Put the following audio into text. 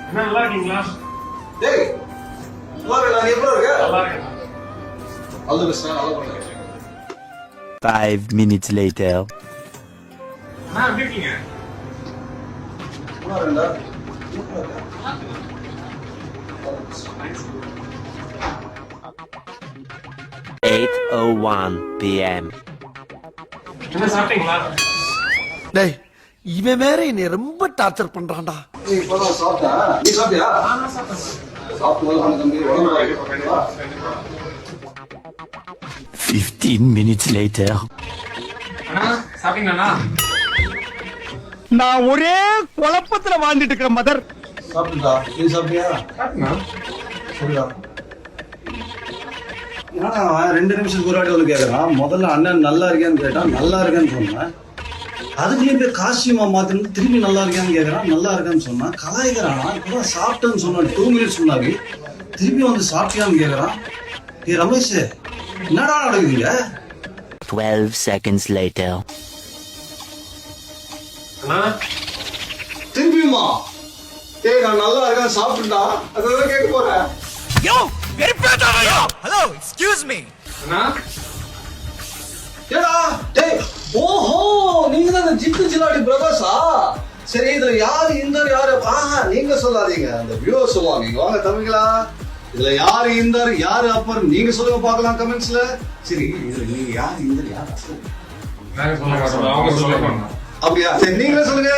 என்ன நல்லா இருக்கீங்களா? டேய் நல்லா இருக்கா? நீ எப்படி இருக்க? நல்லா இருக்கேன். All the best. நல்லா பண்ணுங்க. 5 minutes later. அண்ணா எப்படி இருக்கீங்க? நல்லா இருக்கா? 8:01 p.m. என்ன சாப்பிட்டீங்களா? டேய் இவன் வேற என்னை ரொம்ப டார்ச்சர் பண்றான்டா. நீ இப்பதான் சாப்பிட்டா? நீ சாப்பிட்டியா? நான் சாப்பிட்டேன். சாப்பிட்டு வந்து தம்பி உடம்பு 15 minutes later. அண்ணா சாப்பிட்டீங்களா? நான் ஒரே குழப்பத்துல வாழ்ந்துட்டு இருக்கிற மதர். சாப்பிட்டுடா. நீ சாப்பிட்டியா? சாப்பிட்டேண்ணா. சரிடா. என்னடா அவன் 2 நிமிஷத்துக்கு ஒரு வாட்டி வந்து கேட்கறான். முதல்ல அண்ணன் நல்லா இருக்கியான்னு கேட்டான், நல்லா இருக்கேன்னு சொன்னேன். அதுக்குள்ளேயும் போய் காஸ்டியூமா மாத்திருந்து திரும்பி நல்லா இருக்கியான்னு கேட்கறான், நல்லா இருக்கேன்னு சொன்னான். கலாய்க்கிறானா? இப்பதான் சாப்பிட்டேன்னு சொன்னான். 2 மினிட்ஸ் முன்னாடி திரும்பி வந்து சாப்பிட்டியான்னு கேட்கறான். ஏ ரமேஷ், என்னடா நடக்குதுங்க? 12 seconds later. அண்ணா திரும்பியுமா? ஏய் நான் நல்லா இருக்கேன் சாப்பிட்டுடா. அதான் கேட்க போறேன். யோ வெறுப்பேத்தாதயா. Hello excuse me. அண்ணா ஏடா டேய், ஓஹோ நீங்க தான் அந்த ஜித்து ஜிலாடி பிரதர்ஸா? சரி இதுல யாரு இந்தர் யாரு? நீங்க சொல்லாதீங்க, அந்த வியூவர் சொல்லுவாங்க. நீங்க வாங்க தம்பிங்களா, இதுல யாரு இந்தர் யாரு அப்பர் நீங்க சொல்லுங்க பார்க்கலாம் கமெண்ட்ஸ்ல. சரி இதுல நீங்க யாரு இந்தர் யாரு அப்பர்? நாங்க சொல்ல மாட்டோம். அவங்க சொல்ல மாட்டோம். அப்படியா? சரி நீங்களே சொல்லுங்க.